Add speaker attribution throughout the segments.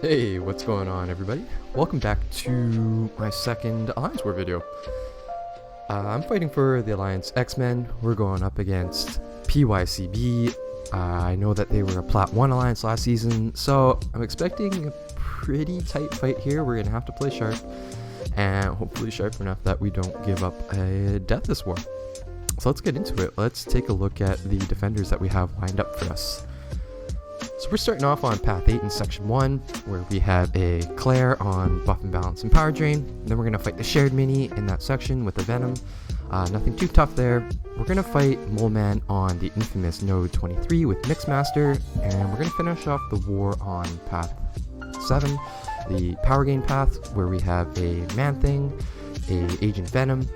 Speaker 1: Hey, what's going on, everybody? Welcome back to my second Alliance War video. I'm fighting for the Alliance X-Men. We're going up against PCBY. I know that they were a Plat 1 Alliance last season, so I'm expecting a pretty tight fight here. We're going to have to play sharp, and hopefully sharp enough that we don't give up a death this war. So let's get into it. Let's take a look at the defenders that we have lined up for us. So we're starting off on Path 8 in Section 1, where we have a Claire on Buff and Balance and Power Drain. Then we're going to fight the Shared Mini in that section with the Venom. Nothing too tough there. We're going to fight Mole Man on the infamous Node 23 with Mixmaster, and we're going to finish off the war on Path 7, the Power Gain path, where we have a ManThing, a Agent Venom,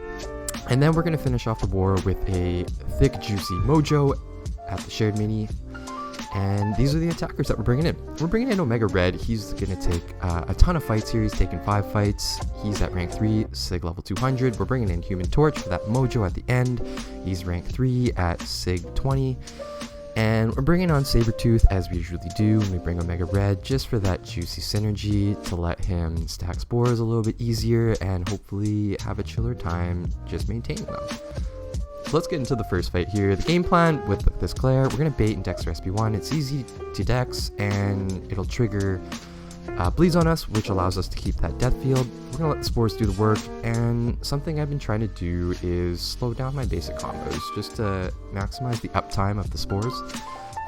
Speaker 1: and then we're going to finish off the war with a thick, juicy Mojo at the Shared Mini. And these are the attackers that we're bringing in. We're bringing in Omega Red. He's going to take a ton of fights here. He's taken 5 fights. He's at rank 3, SIG level 200. We're bringing in Human Torch for that Mojo at the end. He's rank 3 at SIG 20. And we're bringing on Sabretooth as we usually do when we bring Omega Red, just for that juicy synergy to let him stack spores a little bit easier and hopefully have a chiller time just maintaining them. So let's get into the first fight here. The game plan with this Claire, we're going to bait and Dexter SP1. It's easy to Dex, and it'll trigger bleeds on us, which allows us to keep that death field. We're going to let the spores do the work, and something I've been trying to do is slow down my basic combos, just to maximize the uptime of the spores.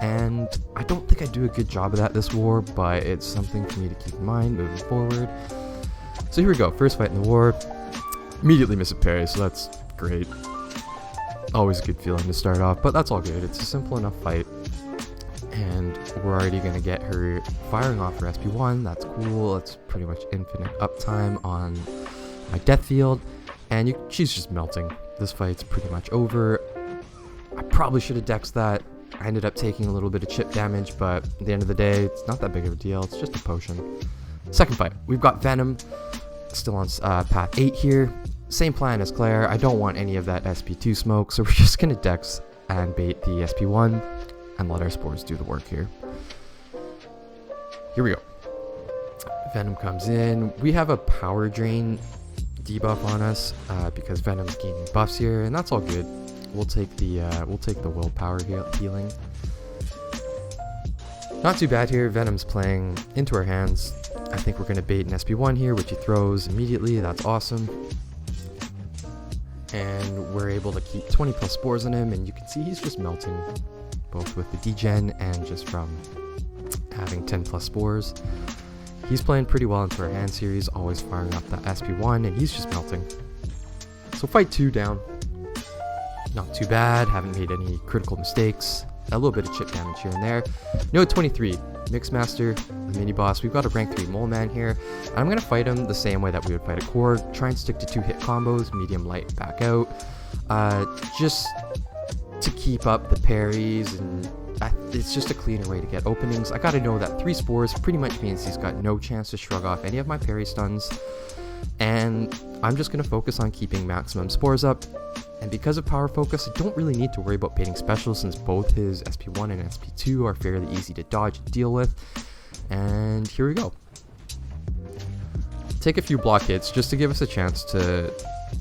Speaker 1: And I don't think I do a good job of that this war, but it's something for me to keep in mind moving forward. So here we go, first fight in the war. Immediately miss a parry, so that's great. Always a good feeling to start off, but that's all good. It's a simple enough fight, and we're already going to get her firing off her SP1. That's cool. It's pretty much infinite uptime on my death field, and she's just melting. This fight's pretty much over. I probably should have dexed that. I ended up taking a little bit of chip damage, but at the end of the day, it's not that big of a deal. It's just a potion. Second fight, we've got Venom, still on Path 8 here. Same plan as Claire. I don't want any of that SP2 smoke, so we're just going to Dex and bait the SP1 and let our spores do the work here. Here we go. Venom comes in. We have a Power Drain debuff on us because Venom's gaining buffs here, and that's all good. We'll take the willpower healing. Not too bad here. Venom's playing into our hands. I think we're going to bait an SP1 here, which he throws immediately. That's awesome. And we're able to keep 20 plus spores on him, and you can see he's just melting, both with the degen and just from having 10 plus spores. He's playing pretty well into our hand series, always firing up that SP1, and he's just melting. So fight 2 down. Not too bad, haven't made any critical mistakes. A little bit of chip damage here and there. Node 23, Mixmaster, the mini boss. We've got a rank 3 Mole Man here. And I'm going to fight him the same way that we would fight a core. Try and stick to 2-hit combos, medium, light, back out. Just to keep up the parries, and it's just a cleaner way to get openings. I got to know that 3 spores pretty much means he's got no chance to shrug off any of my parry stuns. And I'm just going to focus on keeping maximum spores up. And because of power focus, I don't really need to worry about baiting specials, since both his SP1 and SP2 are fairly easy to dodge and deal with. And here we go. Take a few block hits just to give us a chance to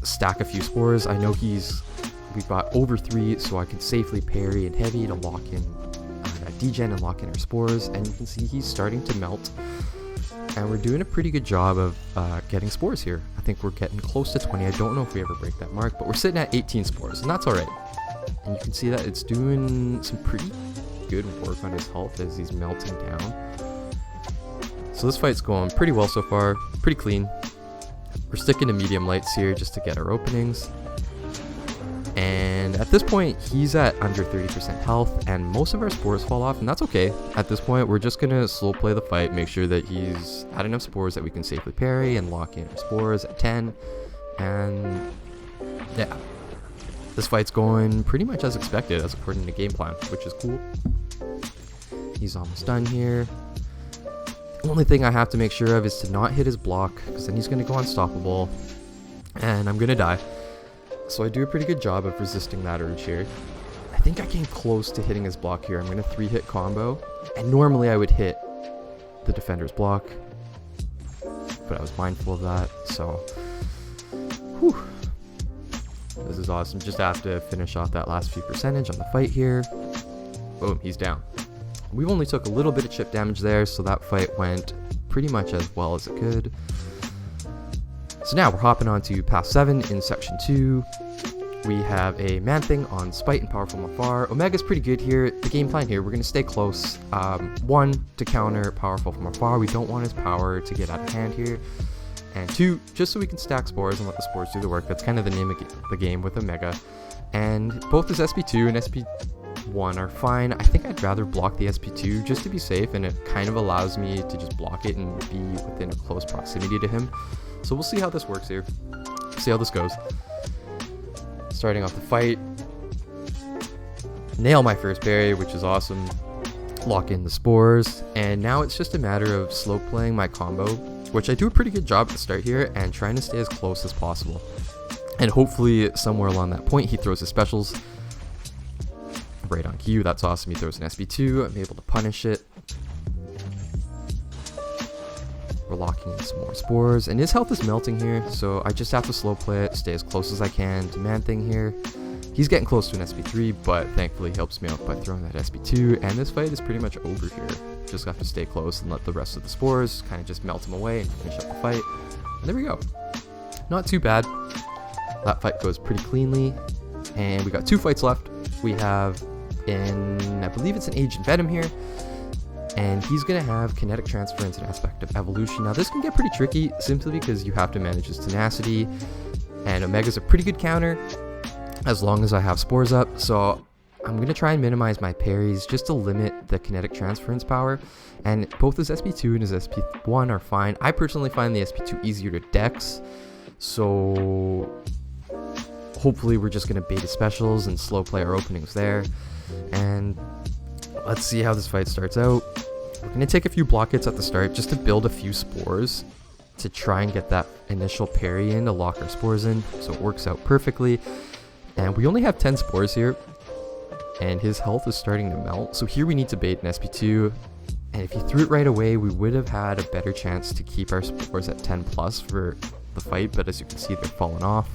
Speaker 1: stack a few spores. I know we've got over 3, so I can safely parry and heavy to lock in that degen and lock in our spores. And you can see he's starting to melt. And we're doing a pretty good job of getting spores here. I think we're getting close to 20. I don't know if we ever break that mark, but we're sitting at 18 spores, and that's all right. And you can see that it's doing some pretty good work on his health as he's melting down. So this fight's going pretty well so far, pretty clean. We're sticking to medium lights here just to get our openings. And at this point, he's at under 30% health, and most of our spores fall off, and that's okay. At this point, we're just going to slow play the fight, make sure that he's had enough spores that we can safely parry and lock in our spores at 10. And yeah, this fight's going pretty much as expected, as according to game plan, which is cool. He's almost done here. The only thing I have to make sure of is to not hit his block, because then he's going to go unstoppable, and I'm going to die. So I do a pretty good job of resisting that urge here. I think I came close to hitting his block here. I'm going to 3-hit combo, and normally I would hit the defender's block, but I was mindful of that. So, whew. This is awesome. Just have to finish off that last few percentage on the fight here. Boom, he's down. We only took a little bit of chip damage there, so that fight went pretty much as well as it could. So now we're hopping on to Path 7 in Section 2. We have a ManThing on Spite and Powerful from Afar. Omega's pretty good here. The game plan here, we're going to stay close. 1, to counter Powerful from Afar. We don't want his power to get out of hand here. And 2, just so we can stack spores and let the spores do the work. That's kind of the name of the game with Omega. And both his SP2 and SP1 are fine. I think I'd rather block the SP2 just to be safe, and it kind of allows me to just block it and be within a close proximity to him. So we'll see how this works here. See how this goes. Starting off the fight. Nail my first parry, which is awesome. Lock in the spores. And now it's just a matter of slow playing my combo, which I do a pretty good job at the start here, and trying to stay as close as possible. And hopefully somewhere along that point he throws his specials. Right on cue, that's awesome. He throws an SP2, I'm able to punish it. We're locking in some more spores, and his health is melting here, so I just have to slow play it, stay as close as I can to ManThing here. He's getting close to an SP3, but thankfully he helps me out by throwing that SP2, and this fight is pretty much over here. Just have to stay close and let the rest of the spores kind of just melt him away and finish up the fight. And there we go. Not too bad. That fight goes pretty cleanly, and we got 2 fights left. We have I believe it's an Agent Venom here, and he's going to have kinetic transference and aspect of evolution. Now this can get pretty tricky simply because you have to manage his tenacity, and Omega's a pretty good counter as long as I have spores up, so I'm going to try and minimize my parries just to limit the kinetic transference power. And both his SP2 and his SP1 are fine. I personally find the SP2 easier to dex, so hopefully we're just going to bait his specials and slow play our openings there. And let's see how this fight starts out. We're going to take a few block hits at the start just to build a few spores to try and get that initial parry in to lock our spores in, so it works out perfectly. And we only have 10 spores here, and his health is starting to melt, so here we need to bait an SP2, and if he threw it right away we would have had a better chance to keep our spores at 10 plus for the fight, but as you can see they're falling off.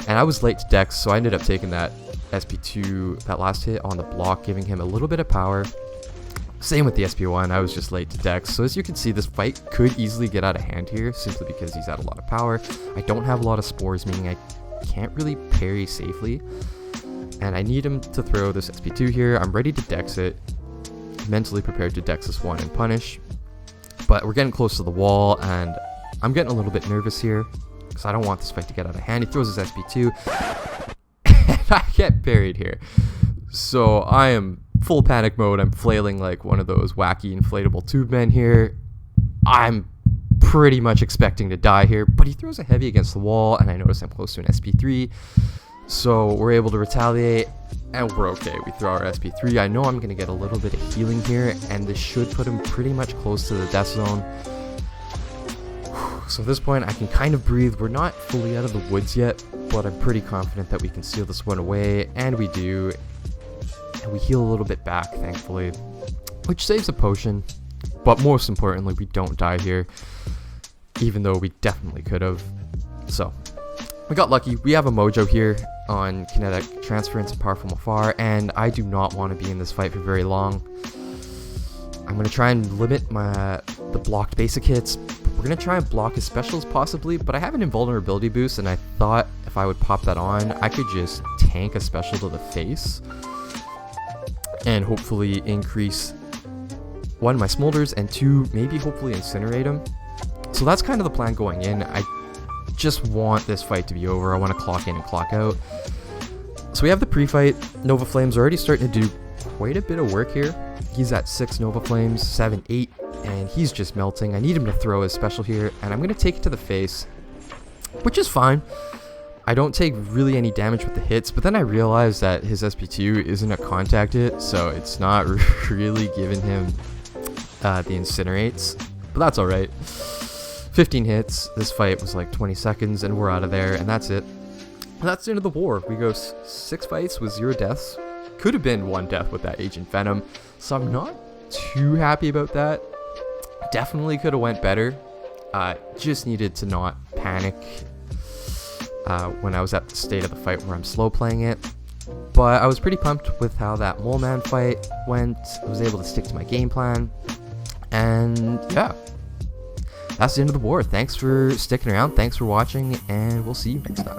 Speaker 1: And I was late to dex, so I ended up taking that SP2, that last hit on the block, giving him a little bit of power. Same with the SP1, I was just late to dex. So as you can see, this fight could easily get out of hand here, simply because he's at a lot of power. I don't have a lot of spores, meaning I can't really parry safely. And I need him to throw this SP2 here. I'm ready to dex it. Mentally prepared to dex this one and punish. But we're getting close to the wall, and I'm getting a little bit nervous here, because I don't want this fight to get out of hand. He throws his SP2. I get parried here, so I am full panic mode. I'm flailing like one of those wacky inflatable tube men here. I'm pretty much expecting to die here, but he throws a heavy against the wall, and I notice I'm close to an SP3, so we're able to retaliate, and we're okay. We throw our SP3. I know I'm going to get a little bit of healing here, and this should put him pretty much close to the death zone. So at this point I can kind of breathe. We're not fully out of the woods yet, but I'm pretty confident that we can steal this one away, and we do. And we heal a little bit back, thankfully, which saves a potion. But most importantly, we don't die here, even though we definitely could have. So we got lucky. We have a Mojo here on kinetic transference and power from afar, and I do not want to be in this fight for very long. I'm going to try and limit the blocked basic hits. We're going to try and block his specials possibly, but I have an invulnerability boost, and I thought if I would pop that on, I could just tank a special to the face and hopefully increase 1, my smolders, and 2, maybe hopefully incinerate him. So that's kind of the plan going in. I just want this fight to be over. I want to clock in and clock out. So we have the pre-fight. Nova Flame's already starting to do quite a bit of work here. He's at 6 Nova Flames, 7, 8, and he's just melting. I need him to throw his special here, and I'm going to take it to the face, which is fine. I don't take really any damage with the hits, but then I realize that his SP2 isn't a contact hit, so it's not really giving him the incinerates, but that's alright. 15 hits, this fight was like 20 seconds, and we're out of there, and that's it. And that's the end of the war. We go 6 fights with 0 deaths. Could have been 1 death with that Agent Venom, so I'm not too happy about that. Definitely could have went better. Just needed to not panic when I was at the state of the fight where I'm slow playing it. But I was pretty pumped with how that Mole Man fight went. I was able to stick to my game plan. And yeah, that's the end of the war. Thanks for sticking around. Thanks for watching, and we'll see you next time.